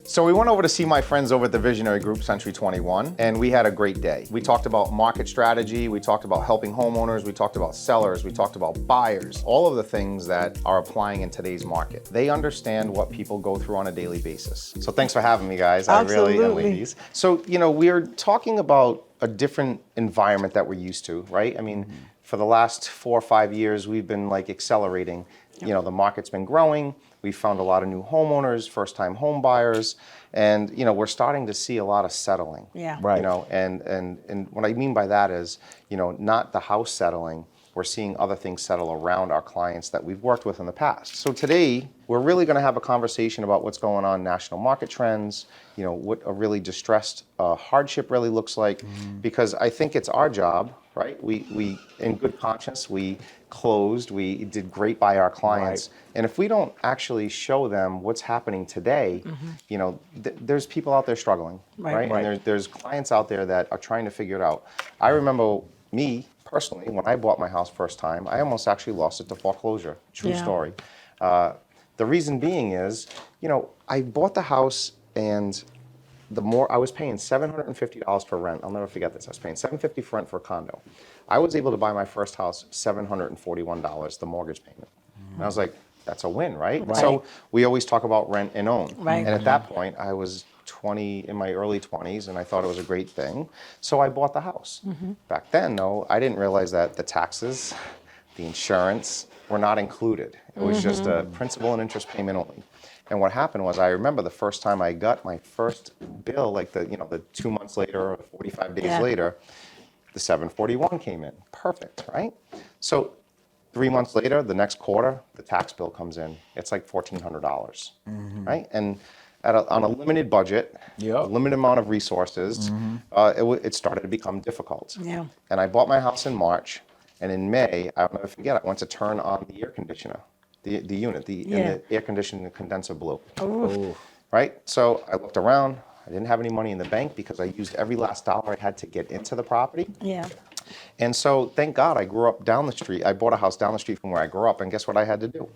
So we went over to see my friends over at the Visionary Group, Century 21, and we had a great day. We talked about market strategy, we talked about helping homeowners, we talked about sellers, we talked about buyers, all of the things that are applying in today's market. They understand what people go through on a daily basis. So thanks for having me, guys. Absolutely. And ladies. So, we're talking about a different environment that we're used to, right? I mean, for the last 4 or 5 years, we've been accelerating. Yep. The market's been growing. We found a lot of new homeowners, first-time home buyers, and we're starting to see a lot of settling. Yeah. Right. And what I mean by that is, not the house settling. We're seeing other things settle around our clients that we've worked with in the past. So today, we're really going to have a conversation about what's going on, national market trends, what a really distressed hardship really looks like, because I think it's our job, right? We in good conscience, we closed, we did great by our clients. Right. And if we don't actually show them what's happening today, there's people out there struggling, right? And there's clients out there that are trying to figure it out. I remember me, personally, when I bought my house first time, I almost actually lost it to foreclosure. True story. The reason being is, I bought the house and I was paying $750 for rent. I'll never forget this. I was paying $750 for rent for a condo. I was able to buy my first house $741, the mortgage payment. And I was like, that's a win, right? So we always talk about rent and own. Right. And at that point, I was in my early 20s, and I thought it was a great thing. So I bought the house. Back then, though, I didn't realize that the taxes, the insurance were not included. It was just a principal and interest payment only. And what happened was, I remember the first time I got my first bill, the 2 months later or 45 days later, the 741 came in. Perfect, right? So 3 months later, the next quarter, the tax bill comes in. It's like $1,400, right? And on a limited budget, a limited amount of resources, it started to become difficult. Yeah. And I bought my house in March, and in May, I'll never forget, I went to turn on the air conditioner, the unit, and the air conditioning condenser blew. Ooh. Right? So I looked around. I didn't have any money in the bank because I used every last dollar I had to get into the property. Yeah. And so, thank God, I grew up down the street. I bought a house down the street from where I grew up, and guess what I had to do?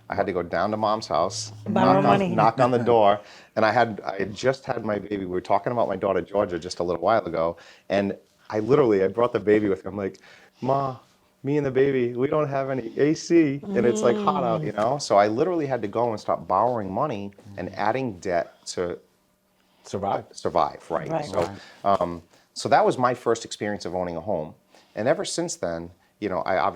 I had to go down to Mom's house, knock on the door, and I had just had my baby. We were talking about my daughter Georgia just a little while ago, and I brought the baby with me. I'm like, Ma, me and the baby, we don't have any AC, and it's like hot out, So I literally had to go and start borrowing money and adding debt to survive, right? So that was my first experience of owning a home, and ever since then, I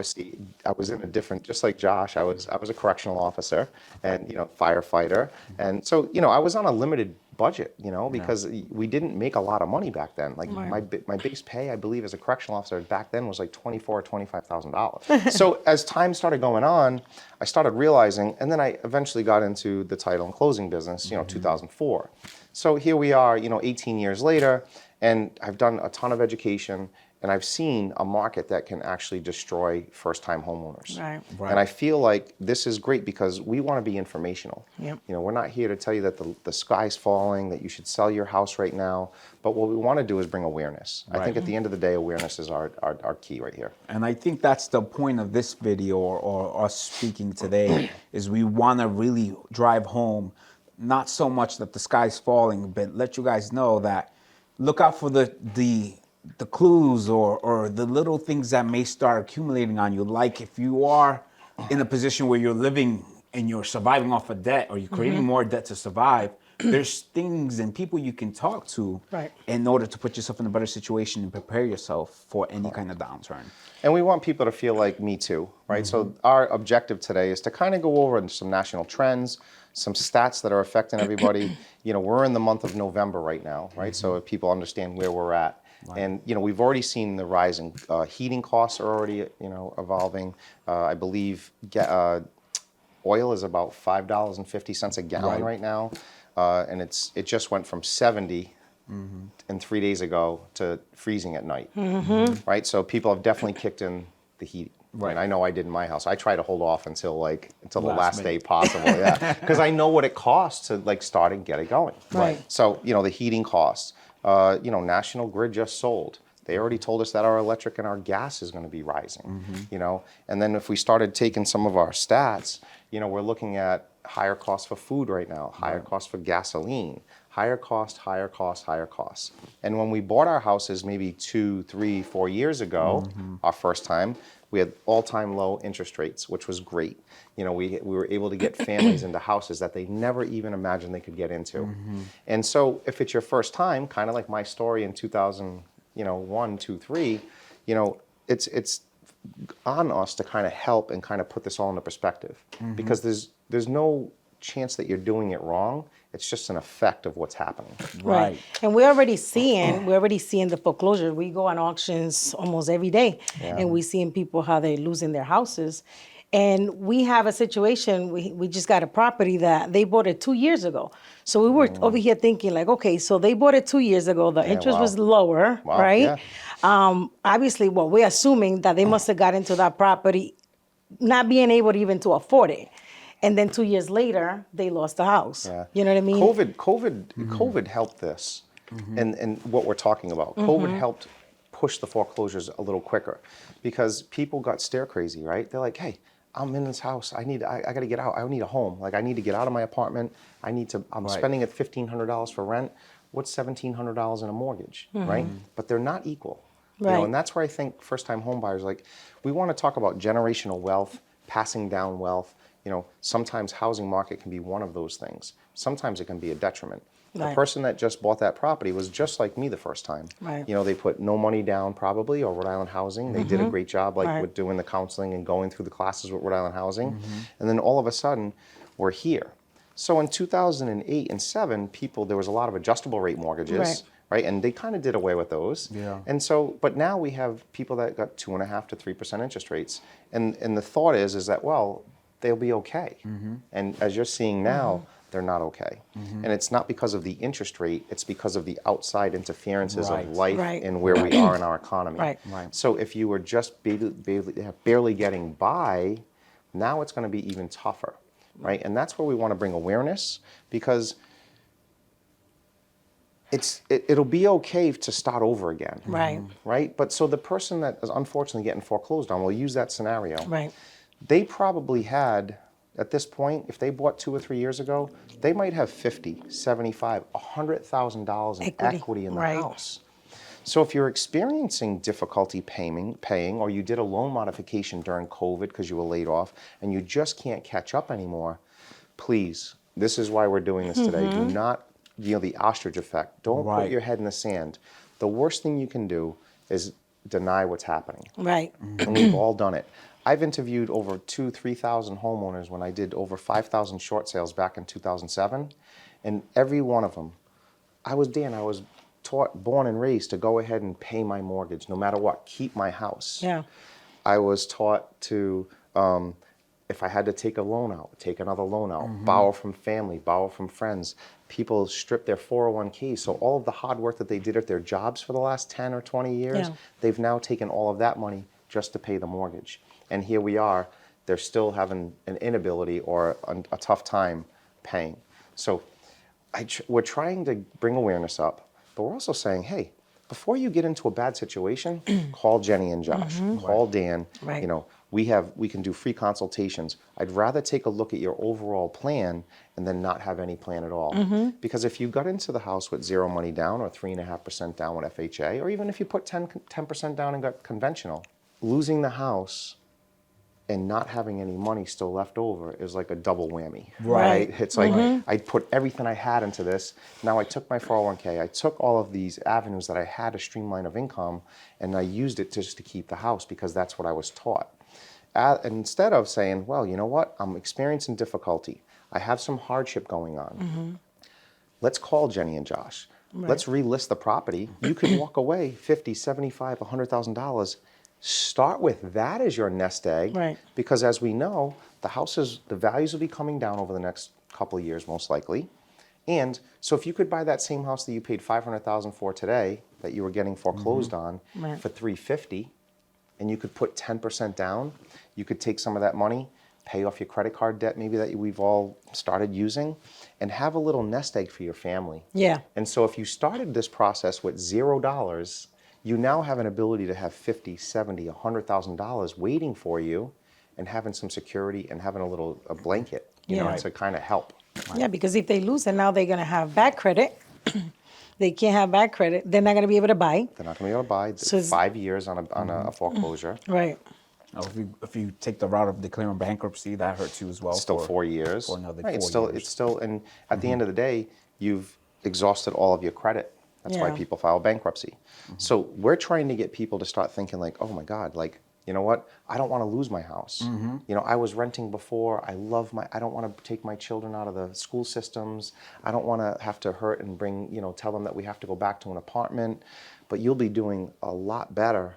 was in a different, just like Josh, I was a correctional officer and, firefighter. And so, I was on a limited budget, because we didn't make a lot of money back then. Like my base pay, I believe, as a correctional officer back then was like $24,000 or $25,000. So as time started going on, I started realizing, and then I eventually got into the title and closing business, 2004. So here we are, 18 years later, and I've done a ton of education. And I've seen a market that can actually destroy first-time homeowners. Right. And I feel like this is great because we want to be informational. Yep. We're not here to tell you that the sky's falling, that you should sell your house right now. But what we want to do is bring awareness. I think at the end of the day, awareness is our key right here. And I think that's the point of this video or us speaking today is we want to really drive home, not so much that the sky's falling, but let you guys know that look out for the clues or the little things that may start accumulating on you. Like if you are in a position where you're living and you're surviving off of debt or you're creating more debt to survive, there's things and people you can talk to in order to put yourself in a better situation and prepare yourself for any kind of downturn. And we want people to feel like me too, right? So our objective today is to kind of go over some national trends, some stats that are affecting everybody. We're in the month of November right now, right? So if people understand where we're at. And we've already seen the rise in heating costs are already evolving. I believe oil is about $5.50 a gallon right now, and it just went from 70 and 3 days ago to freezing at night. Right, so people have definitely kicked in the heat. Right, and I know I did in my house. I try to hold off until the last day possible, because I know what it costs to start and get it going. Right. So the heating costs. National Grid just sold. They already told us that our electric and our gas is going to be rising, And then if we started taking some of our stats, we're looking at higher costs for food right now, higher costs for gasoline, higher cost, higher cost, higher costs. And when we bought our houses maybe 2, 3, 4 years ago, our first time, we had all-time low interest rates, which was great. You know, we were able to get families into houses that they never even imagined they could get into. And so if it's your first time, kind of like my story in 2001, 2, 3, you know, it's on us to kind of help and kind of put this all into perspective, because there's no chance that you're doing it wrong. It's just an effect of what's happening. Right. And we're already seeing the foreclosure. We go on auctions almost every day, and we seeing people how they're losing their houses. And we have a situation. We just got a property that they bought it 2 years ago. So we were over here thinking like, okay, so they bought it 2 years ago. The interest wow. was lower, Wow, right? yeah. Obviously, well, we're assuming that they must have got into that property not being able to even to afford it. And then 2 years later, they lost the house. Yeah. You know what I mean? COVID helped this, and what we're talking about. COVID helped push the foreclosures a little quicker, because people got stare crazy, right? They're like, hey, I'm in this house. I got to get out. I need a home. Like, I need to get out of my apartment. I'm spending at $1,500 for rent. What's $1,700 in a mortgage, right? But they're not equal. You know, Right. and that's where I think first-time home buyers, like, we want to talk about generational wealth, passing down wealth. You know, sometimes housing market can be one of those things. Sometimes it can be a detriment. The Right. person that just bought that property was just like me the first time. Right. You know, they put no money down probably, or Rhode Island Housing. They did a great job, like Right. with doing the counseling and going through the classes with Rhode Island Housing. And then all of a sudden, we're here. So in 2008 and 7, there was a lot of adjustable rate mortgages. Right, and they kind of did away with those. Yeah. And so, but now we have people that got 2.5% to 3% interest rates, and the thought is that, well, they'll be okay. And as you're seeing now, they're not okay. And it's not because of the interest rate; it's because of the outside interferences Right. of life Right. and where we are in our economy. Right. Right. So if you were just barely getting by, now it's going to be even tougher, right? And that's where we want to bring awareness, because it'll be okay to start over again. Right. Right? But so the person that is unfortunately getting foreclosed on, we'll use that scenario. Right. They probably had, at this point, if they bought 2 or 3 years ago, they might have $50,000, $75,000, $100,000 in equity in the Right. house. So if you're experiencing difficulty paying, or you did a loan modification during COVID because you were laid off and you just can't catch up anymore, please, this is why we're doing this today. Do not, the ostrich effect. Don't put Right. your head in the sand. The worst thing you can do is deny what's happening. Right. And we've all done it. I've interviewed over 2,000, 3,000 homeowners when I did over 5,000 short sales back in 2007. And every one of them, I was taught, born and raised to go ahead and pay my mortgage no matter what, keep my house. Yeah. I was taught to, if I had to take a loan out, take another loan out, borrow from family, borrow from friends. People strip their 401ks. So all of the hard work that they did at their jobs for the last 10 or 20 years, Yeah. they've now taken all of that money just to pay the mortgage. And here we are, they're still having an inability or a tough time paying. So we're trying to bring awareness up, but we're also saying, hey, before you get into a bad situation, call Jenny and Josh, call Dan. Right. You know, we can do free consultations. I'd rather take a look at your overall plan and then not have any plan at all. Because if you got into the house with 0 money down or 3.5% down with FHA, or even if you put 10% down and got conventional, losing the house and not having any money still left over is like a double whammy. Right. It's like I put everything I had into this. Now I took my 401k, I took all of these avenues that I had to streamline of income, and I used it just to keep the house because that's what I was taught. Instead of saying, well, you know what, I'm experiencing difficulty. I have some hardship going on. Let's call Jenny and Josh. Let's relist the property. You can walk away $50,000, $75,000, $100,000. Start with that as your nest egg, Right. because as we know, the values will be coming down over the next couple of years, most likely. And so if you could buy that same house that you paid $500,000 for today, that you were getting foreclosed on, Right. for $350,000, and you could put 10% down, you could take some of that money, pay off your credit card debt maybe that we've all started using, and have a little nest egg for your family. Yeah. And so if you started this process with $0, you now have an ability to have $50,000, $70,000, $100,000 waiting for you, and having some security and having a blanket, you know, Yeah. to kind of help. Yeah, because if they lose it, now they're gonna have bad credit. They can't have bad credit. They're not gonna be able to buy. They're not going to be able to buy So it's- 5 years on a foreclosure. Right. Now, if you take the route of declaring bankruptcy, that hurts you as well. Still for 4 years. For another Right, 4 years. it's still, and at the end of the day, you've exhausted all of your credit. That's why Yeah. people file bankruptcy. So we're trying to get people to start thinking like, oh my God, like, you know what? I don't want to lose my house. You know, I was renting before. I don't want to take my children out of the school systems. I don't want to have to hurt and tell them that we have to go back to an apartment. But you'll be doing a lot better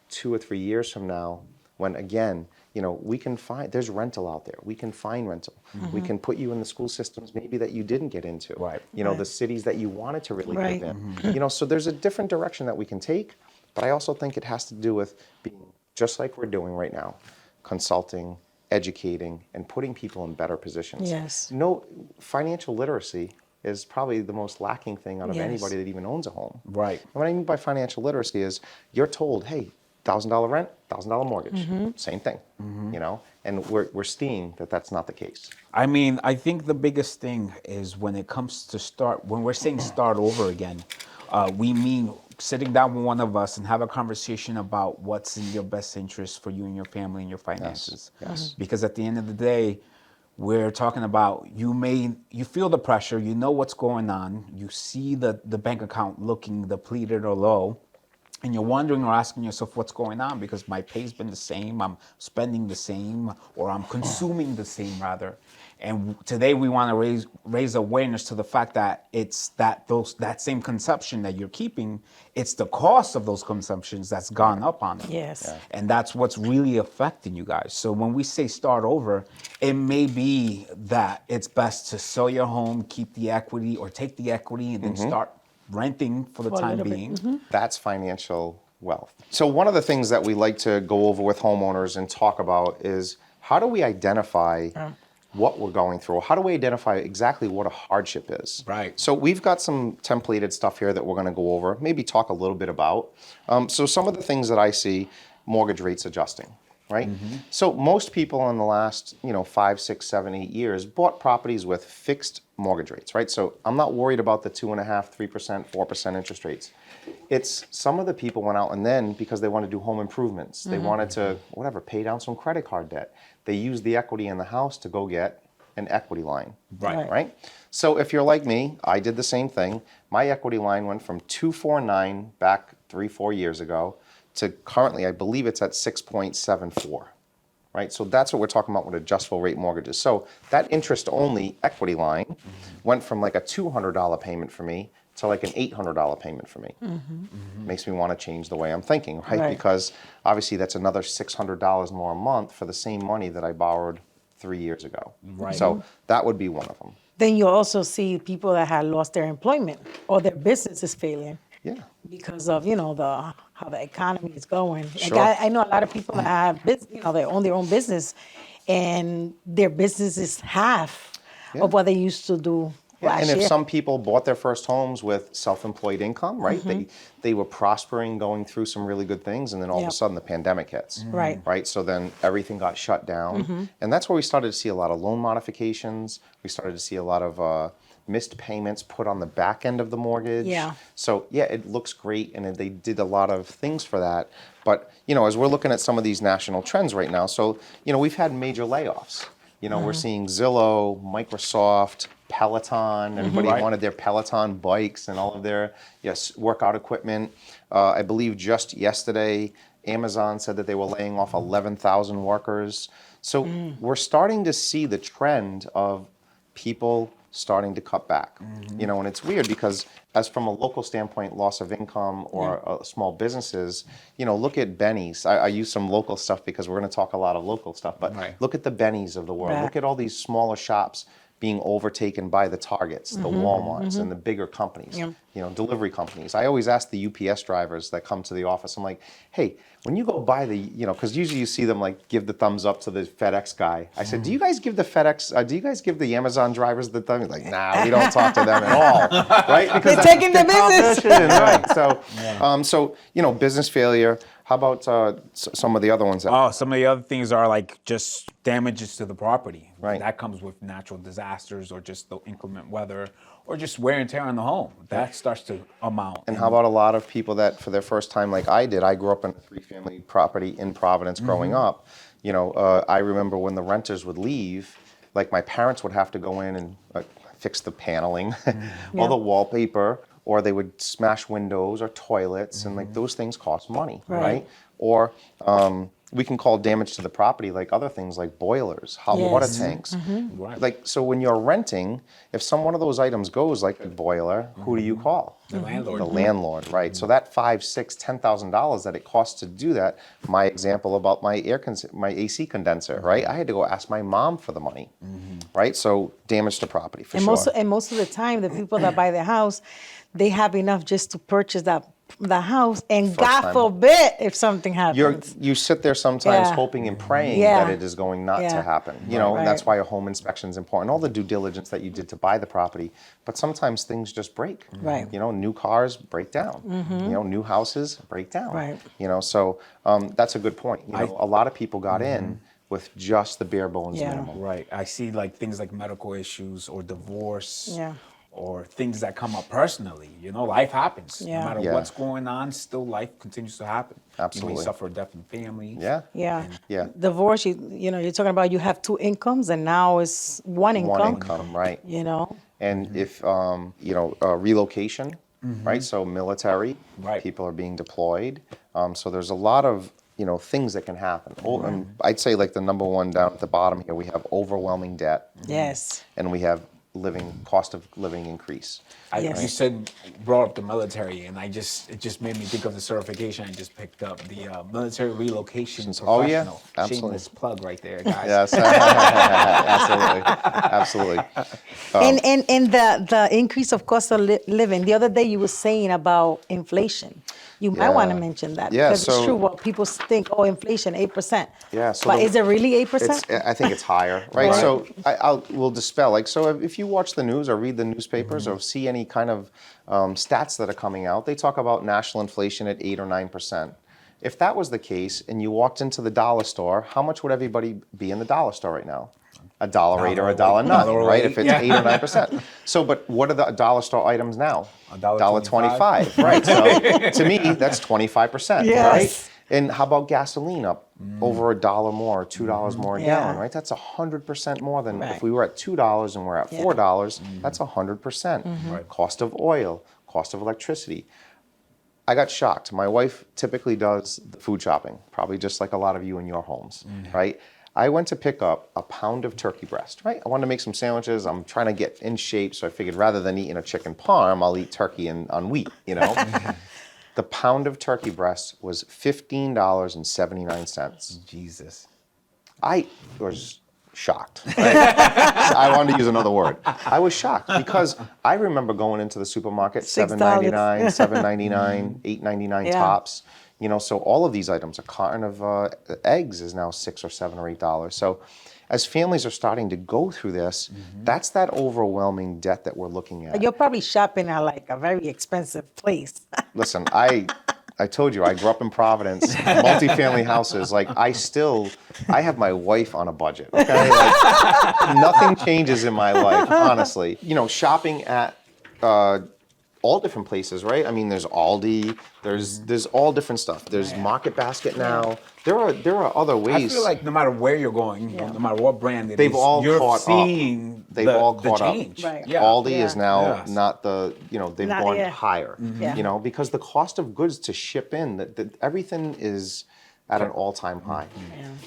2 or 3 years from now when, again, we can there's rental out there. We can find rental. We can put you in the school systems maybe that you didn't get into. Right. The cities that you wanted to really Right. live in. So there's a different direction that we can take, but I also think it has to do with being just like we're doing right now, consulting, educating, and putting people in better positions. Yes. No, financial literacy is probably the most lacking thing out of Yes. anybody that even owns a home. Right. And what I mean by financial literacy is you're told, hey, $1,000 rent, $1,000 mortgage, same thing, and we're seeing that that's not the case. I mean, I think the biggest thing is when it comes to when we're saying start over again, we mean sitting down with one of us and have a conversation about what's in your best interest for you and your family and your finances. Yes. Because at the end of the day, we're talking about you feel the pressure, you know what's going on, you see the bank account looking depleted or low, and you're wondering or asking yourself what's going on because my pay's been the same, I'm spending the same, or I'm consuming the same rather. And today we want to raise awareness to the fact that it's that same consumption that you're keeping, it's the cost of those consumptions that's gone up on it. Yes. Yeah. And that's what's really affecting you guys. So when we say start over, it may be that it's best to sell your home, keep the equity, or take the equity and then start renting for the For a time little bit. being. That's financial wealth. So one of the things that we like to go over with homeowners and talk about is how do we identify what we're going through? How do we identify exactly what a hardship is? Right. So we've got some templated stuff here that we're going to go over, maybe talk a little bit about. So some of the things that I see, mortgage rates adjusting, right? So most people in the last 5, 6, 7, 8 years bought properties with fixed mortgage rates, right? So I'm not worried about the 2.5%, 3%, 4% interest rates. It's some of the people went out and then because they want to do home improvements, they wanted to pay down some credit card debt. They used the equity in the house to go get an equity line. Right. So if you're like me, I did the same thing. My equity line went from 249 back 3-4 years ago to currently, I believe it's at 6.74. Right, so that's what we're talking about with adjustable rate mortgages. So that interest-only equity line went from like a $200 payment for me to like an $800 payment for me. Makes me want to change the way I'm thinking, right? Because obviously that's another $600 more a month for the same money that I borrowed 3 years ago. Right. So that would be one of them. Then you also see people that had lost their employment or their business is failing. Yeah. Because of how the economy is going. Sure. Like I know a lot of people that have they own their own business, and their business is half of what they used to do last And year. if some people bought their first homes with self-employed income, right? They were prospering, going through some really good things, and then all of a sudden the pandemic hits. Right. So then everything got shut down. And that's where we started to see a lot of loan modifications. We started to see a lot of missed payments put on the back end of the mortgage. Yeah. So yeah, it looks great, and they did a lot of things for that. But as we're looking at some of these national trends right now, so we've had major layoffs. We're seeing Zillow, Microsoft, Peloton. Everybody wanted their Peloton bikes and all of their workout equipment. I believe just yesterday, Amazon said that they were laying off 11,000 workers. So we're starting to see the trend of people starting to cut back. And it's weird because as from a local standpoint, loss of income or small businesses, look at Benny's. I use some local stuff because we're going to talk a lot of local stuff, but look at the Benny's of the world. Right. Look at all these smaller shops being overtaken by the Targets, the Walmarts, and the bigger companies, delivery companies. I always ask the UPS drivers that come to the office, I'm like, hey, when you go by the, because usually you see them like give the thumbs up to the FedEx guy. I said, do you guys give the Amazon drivers the thumb? He's like, nah, we don't talk to them at all, right? Because They're taking the business. Right. So, business failure. How about some of the other ones? Oh, some of the other things are like just damages to the property. Right. That comes with natural disasters or just the inclement weather or just wear and tear on the home. That starts to amount. And how about a lot of people that for their first time, like I did, I grew up in a 3-family property in Providence growing up. You know, I remember when the renters would leave, like my parents would have to go in and fix the paneling, all the wallpaper, or they would smash windows or toilets, and like those things cost money, right? Or we can call damage to the property like other things like boilers, hot water tanks. Right. Like, so when you're renting, if some one of those items goes, like a boiler, who do you call? The landlord. The landlord, right? So that $5,000, $6,000, $10,000 that it costs to do that. My example about my my AC condenser, right? I had to go ask my mom for the money, right? So damage to property for sure. And most of the time, the people that buy the house, they have enough just to purchase the house, and God time. forbid if something happens. You sit there sometimes Yeah. hoping and praying Yeah. that it is going not to Yeah. happen. You know, Right. that's why a home inspection is important. All the due diligence that you did to buy the property, but sometimes things just break. Right. You know, new cars break down. You know, new houses break down. Right. You know, so that's a good point. You know, a lot of people got in with just the bare bones Yeah. minimum. Right. I see like things like medical issues or divorce. Yeah. Or things that come up personally. You know, life happens. Yeah. No matter Yeah. what's going on, still life continues to happen. You Absolutely. may suffer a death in family. Yeah. Yeah. Yeah. Divorce, you know, you're talking about you have 2 incomes and now it's one income. One income, right. You know. And if, you know, relocation, right? So military, Right. people are being deployed. So there's a lot of, you know, things that can happen. And I'd say like the number one down at the bottom here, we have overwhelming debt Yes. and we have cost of living increase. Yes. You said brought up the military, and it just made me think of the certification I just picked up, the military relocation professional. Oh, yeah. Absolutely. Shameless plug right there, guys. Yes, absolutely, absolutely. And the increase of cost of living. The other day you were saying about inflation. You might want to Yeah. mention that Yeah, because so- it's true. What people think, oh, inflation 8%. Yeah, so but the- is it really 8%? I think it's higher, right? Right. So we'll dispel. Like, so if you watch the news or read the newspapers or see any kind of stats that are coming out, they talk about national inflation at 8 or 9%. If that was the case and you walked into the dollar store, how much would everybody be in the dollar store right now? $1.08 or $1.09, right? If it's Yeah. 8 or 9%. So, but what are the dollar store items now? $1.25. $1.25, right? So to me, that's 25%, Yes. right? And how about gasoline up over $1 more, $2 more a Yeah. gallon, right? That's 100% more than Right. if we were at $2 and we're at $4. That's 100%. Right. Cost of oil, cost of electricity. I got shocked. My wife typically does the food shopping, probably just like a lot of you in your homes, right? I went to pick up a pound of turkey breast, right? I wanted to make some sandwiches. I'm trying to get in shape, so I figured rather than eating a chicken parm, I'll eat turkey on wheat, you know? The pound of turkey breast was $15.79. Jesus. I was shocked. Right? I wanted to use another word. I was shocked because I remember going into the supermarket, $6. $7.99, $7.99, $8.99 Yeah. tops. You know, so all of these items, a carton of eggs is now $6 or $7 or $8. So as families are starting to go through this, that's that overwhelming debt that we're looking at. You're probably shopping at like a very expensive place. Listen, I told you, I grew up in Providence, multifamily houses. Like, I have my wife on a budget, okay? Like, nothing changes in my life, honestly. You know, shopping at all different places, right? I mean, there's Aldi, there's all different stuff. There's Market Basket now. There are other I ways. feel like no matter where you're going, no matter what brand it They've is, all you're caught up. seeing They've the, all the caught up. change. Right. Yeah. Aldi is Yeah. now Yes. not they've Not- gone yeah. higher, Yeah. you know, because the cost of goods to ship in, that everything is at an all-time high.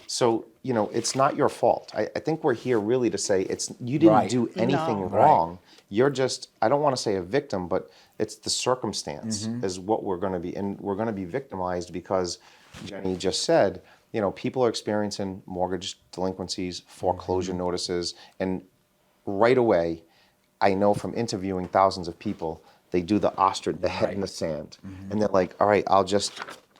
So, you know, it's not your fault. I think we're here really to say you didn't Right. do anything No. wrong. You're just, I don't want to say a victim, but it's the circumstance is what we're going to be. And we're going to be victimized because Jenny just said, you know, people are experiencing mortgage delinquencies, foreclosure notices, and right away, I know from interviewing thousands of people, they do the ostrich, the head in the sand. And they're like, all right,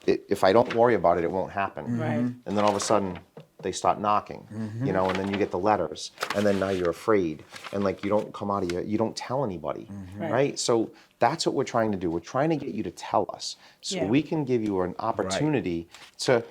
if I don't worry about it, it won't happen. Right. And then all of a sudden, they start knocking, you know, and then you get the letters, and then now you're afraid, and like you don't come out of you don't tell anybody, right? So That's what we're trying to do. We're trying to get you to tell us so Yeah. we can give you an opportunity to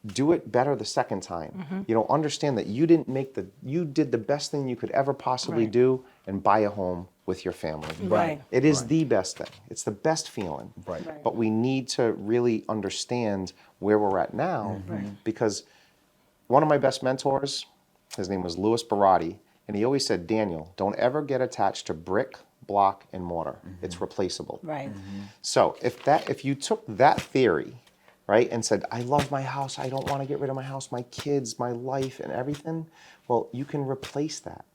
do it better the second time. You know, understand that you did the best thing you could ever possibly Right. do and buy a home with your family. Right. It is Right. the best thing. It's the best feeling. Right. Right. But we need to really understand where we're at now because one of my best mentors, his name was Louis Barati, and he always said, Daniel, don't ever get attached to brick, block, and mortar. It's replaceable. Right. So if you took that theory, right, and said, I love my house, I don't want to get rid of my house, my kids, my life, and everything, well, you can replace that.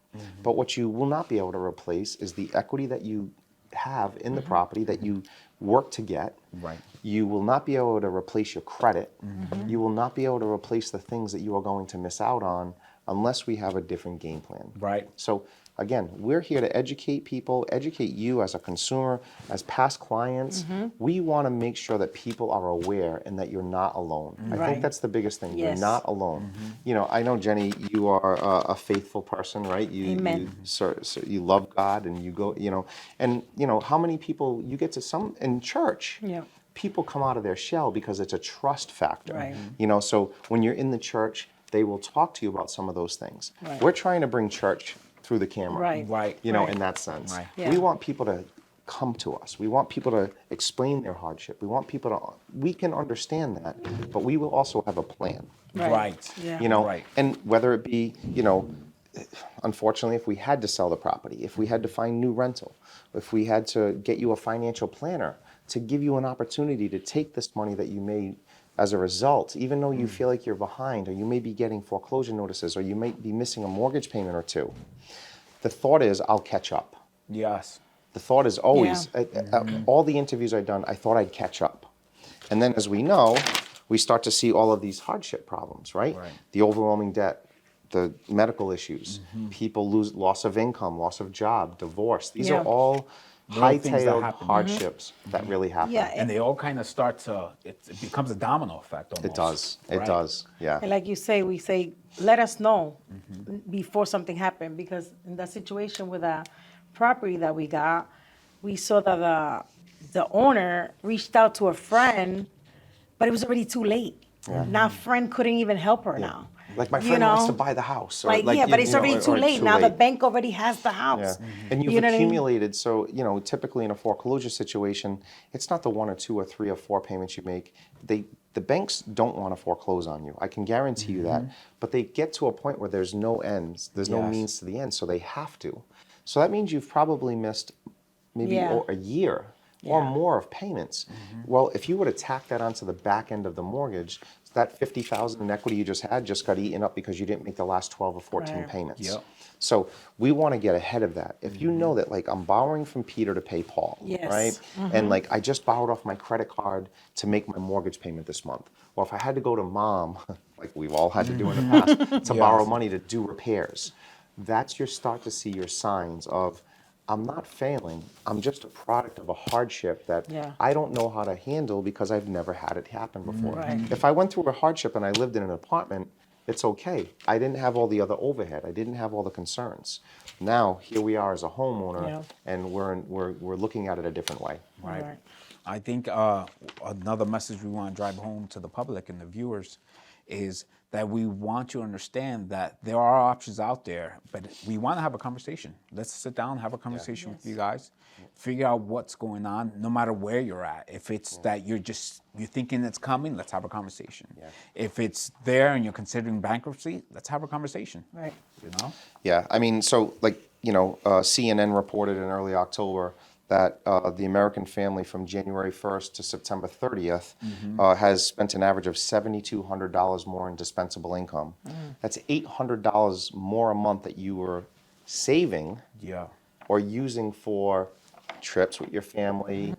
But what you will not be able to replace is the equity that you have in the property that you work to get. Right. You will not be able to replace your credit. You will not be able to replace the things that you are going to miss out on unless we have a different game plan. Right. So again, we're here to educate people, educate you as a consumer, as past clients. We want to make sure that people are aware and that you're not alone. I think Right. that's the biggest thing. You're Yes. not alone. You know, I know, Jenny, you are a faithful person, right? Amen. So you love God and you go, you know, and you know, how many people you get to some in church, Yeah. people come out of their shell because it's a trust factor. Right. You know, so when you're in the church, they will talk to you about some of those things. Right. We're trying to bring church through the camera. Right. Right. You know, Right. in that sense. Right. Yeah. We want people to come to us. We want people to explain their hardship. We want people to, we can understand that, but we will also have a plan. Right. Yeah. You know, Right. and whether it be, you know, unfortunately, if we had to sell the property, if we had to find new rental, if we had to get you a financial planner to give you an opportunity to take this money that you made as a result, even though you feel like you're behind, or you may be getting foreclosure notices, or you might be missing a mortgage payment or two, the thought is, I'll catch up. Yes. The thought is always, Yeah. all the interviews I've done, I thought I'd catch up. And then as we know, we start to see all of these hardship problems, right? Right. The overwhelming debt, the medical issues, people lose loss of income, loss of job, divorce. These Yeah. are all Real things that high-tailed happen. hardships that really happen. Yeah. And they all kind of start to, it becomes a domino effect almost. It does. It right? does. Yeah. And like you say, we say, let us know before something happened, because in that situation with the property that we got, we saw that the owner reached out to a friend, but it was already too late. Now friend couldn't even help her now. Like my You friend wants to know? buy the house. Or Like, yeah, you but it's know, already or too late. too Now the late. bank already has the house. Yeah. And you've You know what I mean? accumulated, so, you know, typically in a foreclosure situation, it's not the 1 or 2 or 3 or 4 payments you make. The banks don't want to foreclose on you. I can guarantee you that. But they get to a point where there's no ends. There's no Yes. means to the end, so they have to. So that means you've probably missed maybe Yeah. a year or Yeah. more of payments. Well, if you would have tacked that onto the back end of the mortgage, that $50,000 in equity you just had just got eaten up because you didn't make the last 12 or 14 Right. payments. Yep. So we want to get ahead of that. If you know that, like, I'm borrowing from Peter to pay Paul, Yes. right? And like I just borrowed off my credit card to make my mortgage payment this month. Or if I had to go to mom, like we've all had to do in the past, to borrow money to do repairs, that's your start to see your signs of, I'm not failing. I'm just a product of a hardship that Yeah. I don't know how to handle because I've never had it happen before. Right. If I went through a hardship and I lived in an apartment, it's okay. I didn't have all the other overhead. I didn't have all the concerns. Now, here we are as a homeowner, Yeah. and we're looking at it a different way. Right. Right. I think another message we want to drive home to the public and the viewers is that we want you to understand that there are options out there, but we want to have a conversation. Let's sit down, have a conversation with you guys, figure out what's going on, no matter where you're at. If it's that you're thinking it's coming, let's have a conversation. If it's there and you're considering bankruptcy, let's have a conversation. Right. You know? Yeah, I mean, so like, you know, CNN reported in early October that the American family from January 1st to September 30th has spent an average of $7,200 more in dispensable income. That's $800 more a month that you were saving Yeah. or using for trips with your family,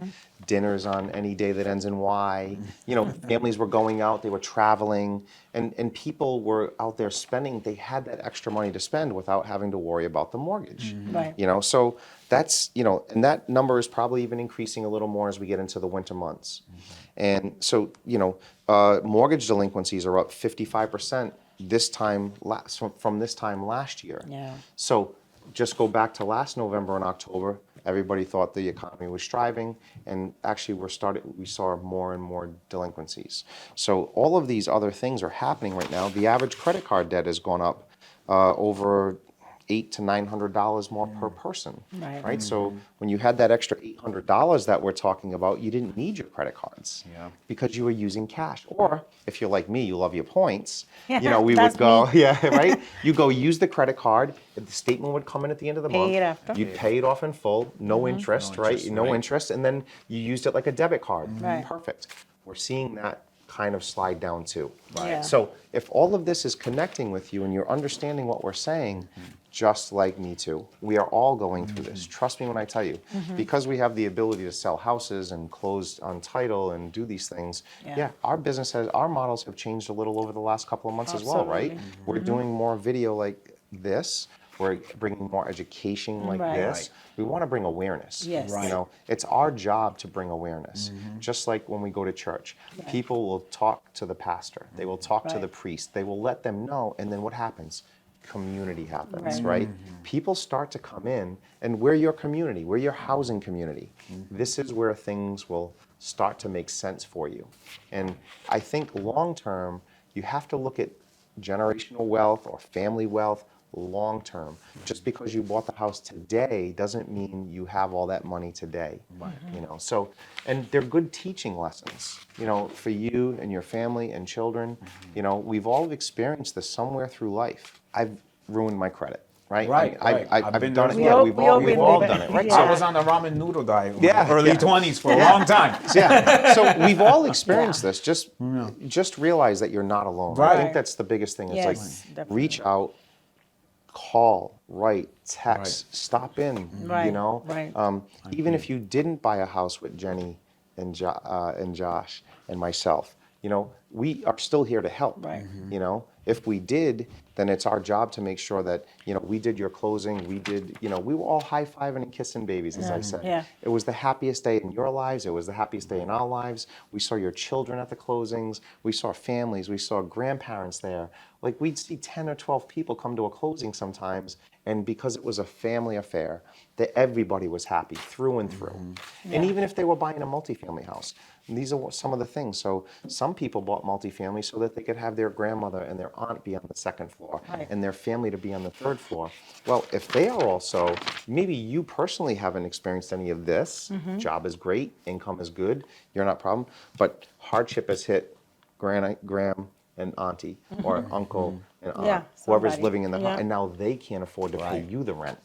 dinners on any day that ends in Y. You know, families were going out, they were traveling, and people were out there spending. They had that extra money to spend without having to worry about the mortgage. Right. You know, so that's, you know, and that number is probably even increasing a little more as we get into the winter months. And so, you know, mortgage delinquencies are up 55% from this time last year. Yeah. So just go back to last November and October, Everybody thought the economy was thriving, and actually we saw more and more delinquencies. So all of these other things are happening right now. The average credit card debt has gone up over $800 to $900 more per person, Right. right? So when you had that extra $800 that we're talking about, you didn't need your credit cards because you were using cash. Or if you're like me, you love your points. We would That's go, me. yeah, right. You go use the credit card. The statement would come in at the end of the month. Pay it after. You'd pay it off in full, no interest, No right? interest, No right. interest, and then you used it like a debit card. Right. Perfect. We're seeing that kind of slide down too. Yeah. So if all of this is connecting with you and you're understanding what we're saying, just like me too, we are all going through this. Trust me when I tell you, because we have the ability to sell houses and close on title and do these things. Yeah. Our models have changed a little over the last couple of months as well, right? Absolutely. We're doing more video like this. We're bringing more education like Right. this. We want to bring awareness. Yes. Right. It's our job to bring awareness. Just like when we go to church, people will talk to the pastor. They will talk to Right. the priest. They will let them know, and then what happens? Community happens, Right. right? People start to come in, and we're your community. We're your housing community. This is where things will start to make sense for you. And I think long term, you have to look at generational wealth or family wealth long term. Just because you bought the house today doesn't mean you have all that money today. So, and they're good teaching lessons, for you and your family and children. We've all experienced this somewhere through life. I've ruined my credit, right? Right, right. I've I've been done there it. as well. Yeah, We we've all all been done there. it, right? Yeah. I was on the ramen noodle diet in Yeah, my early yeah. 20s for a long time. Yeah. So we've all experienced this. Just realize that you're not alone. I Right. think that's the biggest thing. It's Yes, like definitely. reach out, call, write, text, stop in. Right, right. Even if you didn't buy a house with Jenny and Josh and myself, we are still here to help. Right. If we did, then it's our job to make sure that we did your closing. We were all high-fiving and kissing babies, as I said. Yeah. It was the happiest day in your lives. It was the happiest day in our lives. We saw your children at the closings. We saw families. We saw grandparents there. Like, we'd see 10 or 12 people come to a closing sometimes, and because it was a family affair, that everybody was happy through and through. And even if they were buying a multifamily house, these are some of the things. So some people bought multifamily so that they could have their grandmother and their aunt be on the second floor Right. and their family to be on the third floor. Well, if they are also, maybe you personally haven't experienced any of this. Job is great, income is good, you're not a problem, but hardship has hit Gram and auntie or uncle and aunt, Yeah, whoever's somebody. living in the house, Yeah. and now they can't afford to pay you the rent.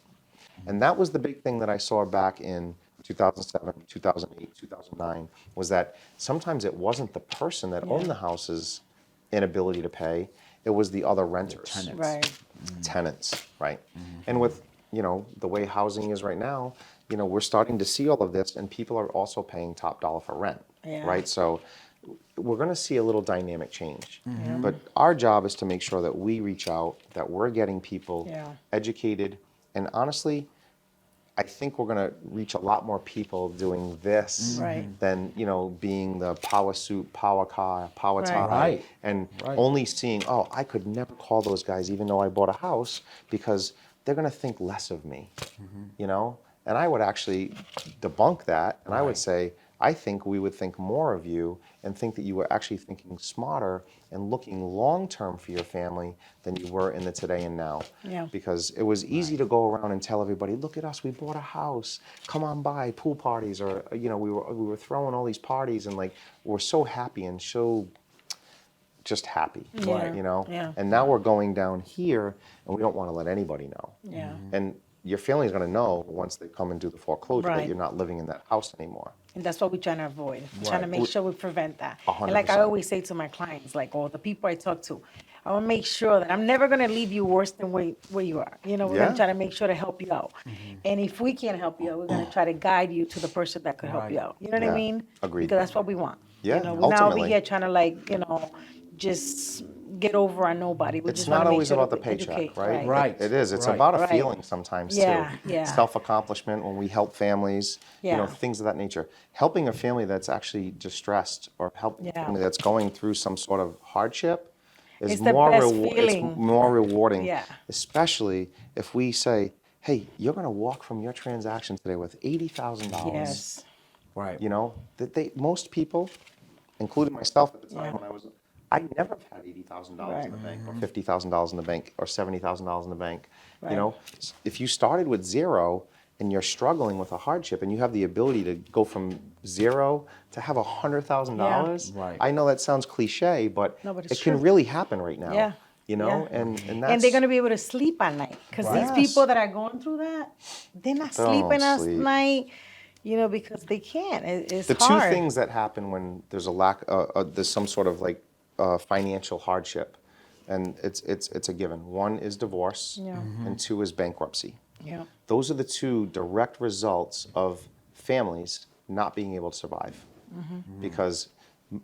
And that was the big thing that I saw back in 2007, 2008, 2009, was that sometimes it wasn't the person that owned the house's inability to pay, it was the other renters. Right. Tenants, right? And with, the way housing is right now, we're starting to see all of this, and people are also paying top dollar for rent, Yeah. right? So we're going to see a little dynamic change. But our job is to make sure that we reach out, that we're getting people educated, and honestly, I think we're going to reach a lot more people doing this Right. than, being the power suit, power car, power Right. tie, Right. and only seeing, I could never call those guys even though I bought a house because they're going to think less of me, And I would actually debunk that, and I would say, I think we would think more of you and think that you were actually thinking smarter and looking long-term for your family than you were in the today and now. Yeah. Because it was easy to go around and tell everybody, look at us, we bought a house, come on by, pool parties, or, we were throwing all these parties and we're so happy and so just happy, Yeah. Yeah. And now we're going down here and we don't want to let anybody know. Yeah. And your family is going to know once they come and do the foreclosure that Right. you're not living in that house anymore. And that's what we're trying to avoid. We're trying to make sure we prevent that. 100%. And like I always say to my clients, all the people I talk to, I want to make sure that I'm never going to leave you worse than where you are. We're going Yeah. to try to make sure to help you out. And if we can't help you out, we're going to try to guide you to the person that could help you out. You know what I Yeah. mean? Agreed. Because that's what we want. Yeah, We're not over ultimately. here trying to just get over on nobody. We It's just wanna not make always sure about to the paycheck, educate. right? Right. It is. It's Right. about a Right. feeling sometimes Yeah, too. yeah. Self-accomplishment when we help families, Yeah. things of that nature. Helping a family that's actually distressed or helping a Yeah. family that's going through some sort of hardship is It's the more best feeling. it's more rewarding. Yeah. Especially if we say, hey, you're going to walk from your transaction today with $80,000. Yes. Right. You know, that most people, including myself at the time Yeah. when I never had $80,000 in the bank or $50,000 in the bank or $70,000 in the bank. You Right. know, if you started with zero and you're struggling with a hardship and you have the ability to go from zero to have $100,000, Right. I know that sounds cliche, but No, but it's it can true. really happen right now. Yeah. You know, Yeah. and that's And they're gonna be able to sleep at night because these Yes. people that are going through that, they're not They don't sleeping at sleep. night, because they can't. It's the hard. two things that happen when there's there's some sort of like financial hardship, and it's a given. One is divorce, Yeah. and two is bankruptcy. Yeah. Those are the two direct results of families not being able to survive, because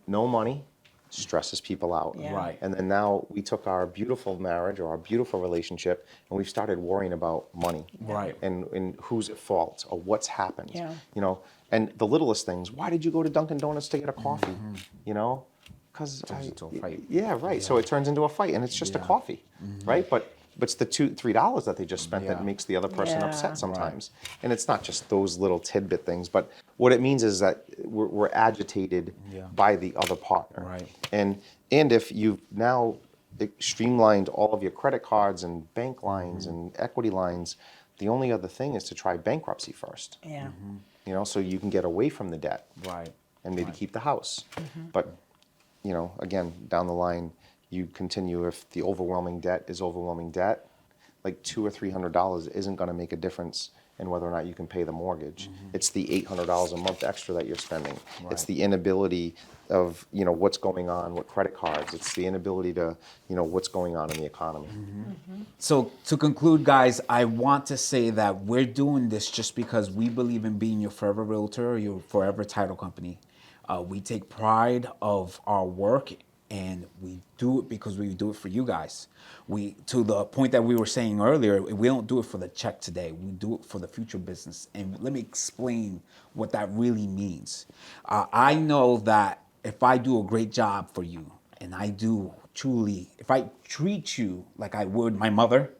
no money stresses people out. Yeah. Right. And then now we took our beautiful marriage or our beautiful relationship and we've started worrying about money. Right. And who's at fault or what's happened. Yeah. You know, and the littlest things. Why did you go to Dunkin' Donuts to get a coffee? You know, because Turns into a fight. Yeah, right. So it turns into a fight, and it's just a Yeah. coffee, right? But it's the $2-3 that they just spent Yeah. that makes the other person Yeah. upset sometimes. And it's not just those little tidbit things, but what it means is that we're agitated Yeah. by the other partner. Right. And if you've now streamlined all of your credit cards and bank lines and equity lines, the only other thing is to try bankruptcy first. Yeah. You know, so you can get away from the debt Right. and maybe Right. keep the house. But, you know, again, down the line, you continue if the overwhelming debt is overwhelming debt, like $200 or $300 isn't going to make a difference in whether or not you can pay the mortgage. It's the $800 a month extra that you're spending. It's Right. the inability of, what's going on with credit cards. It's the inability to, what's going on in the economy. So to conclude, guys, I want to say that we're doing this just because we believe in being your forever realtor or your forever title company. We take pride of our work, and we do it because we do it for you guys. To the point that we were saying earlier, we don't do it for the check today. We do it for the future business. And let me explain what that really means. I know that if I do a great job for you, and I do truly, if I treat you like I would my mother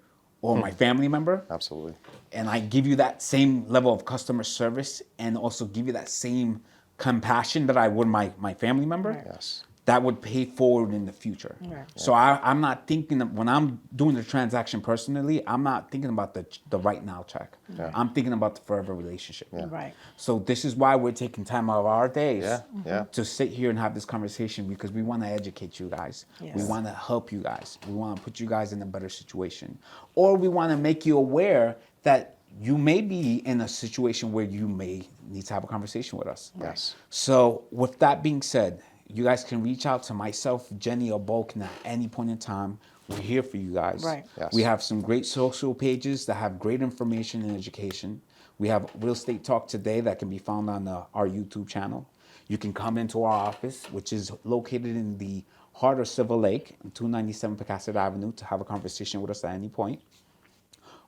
or my family member, Absolutely. and I give you that same level of customer service and also give you that same compassion that I would my family member, Right. Yes. that would pay forward in the future. Right. So I'm not thinking that when I'm doing the transaction personally, I'm not thinking about the right now check. Yeah. I'm thinking about the forever relationship. Right. So this is why we're taking time out of our days Yeah, yeah. to sit here and have this conversation, because we want to educate you guys. Yes. We want to help you guys. We want to put you guys in a better situation. Or we want to make you aware that you may be in a situation where you may need to have a conversation with us. Yes. So with that being said, you guys can reach out to myself, Jenny, or Balkun at any point in time. We're here for you guys. Right. Yes. We have some great social pages that have great information and education. We have Real Estate Talk Today that can be found on our YouTube channel. You can come into our office, which is located in the heart of Silver Lake, 297 Pecasset Avenue, to have a conversation with us at any point.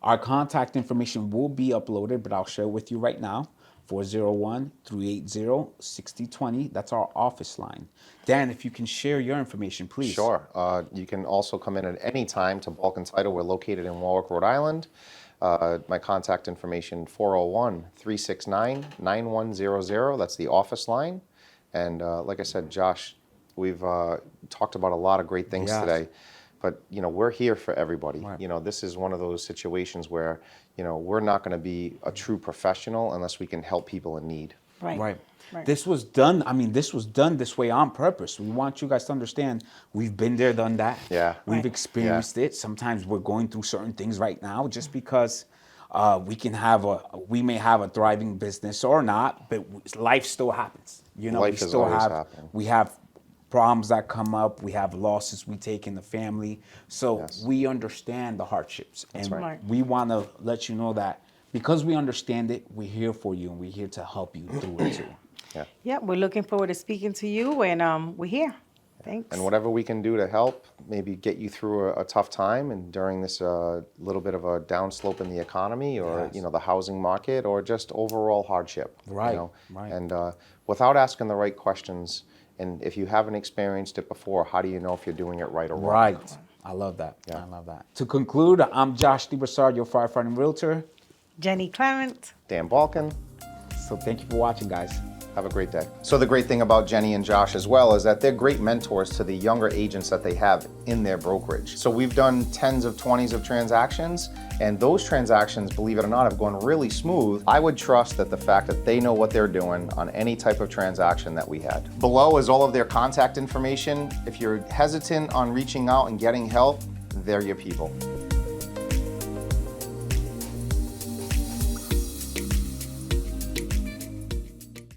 Our contact information will be uploaded, but I'll share it with you right now. 401-380-6020. That's our office line. Dan, if you can share your information, please. Sure. You can also come in at any time to Balkun Title. We're located in Warwick, Rhode Island. My contact information, 401-369-9100. That's the office line. And like I said, Josh, we've talked about a lot of great things Yes. today. But, we're here for everybody. Right. This is one of those situations where, we're not going to be a true professional unless we can help people in need. Right. Right. Right. This was done this way on purpose. We want you guys to understand we've been there, done that. Yeah. We've Right. experienced it. Sometimes we're going through certain things right now just because we may have a thriving business or not, but life still happens. Life is always happening. We have problems that come up. We have losses we take in the family. So Yes. we understand the hardships. And right. we want to let you know that because we understand it, we're here for you and we're here to help you through it too. Yeah. Yeah, we're looking forward to speaking to you, and we're here. Thanks. And whatever we can do to help, maybe get you through a tough time and during this little bit of a downslope in the economy or, Yes. the housing market or just overall hardship. Right, right. And without asking the right questions, and if you haven't experienced it before, how do you know if you're doing it right or wrong? Right. I love that. Yeah. I love that. To conclude, I'm Josh DeBrassard, your firefighting realtor. Jenny Clement. Dan Balkun. So thank you for watching, guys. Have a great day. So the great thing about Jenny and Josh as well is that they're great mentors to the younger agents that they have in their brokerage. So we've done tens of 20s of transactions, and those transactions, believe it or not, have gone really smooth. I would trust that the fact that they know what they're doing on any type of transaction that we had. Below is all of their contact information. If you're hesitant on reaching out and getting help, they're your people.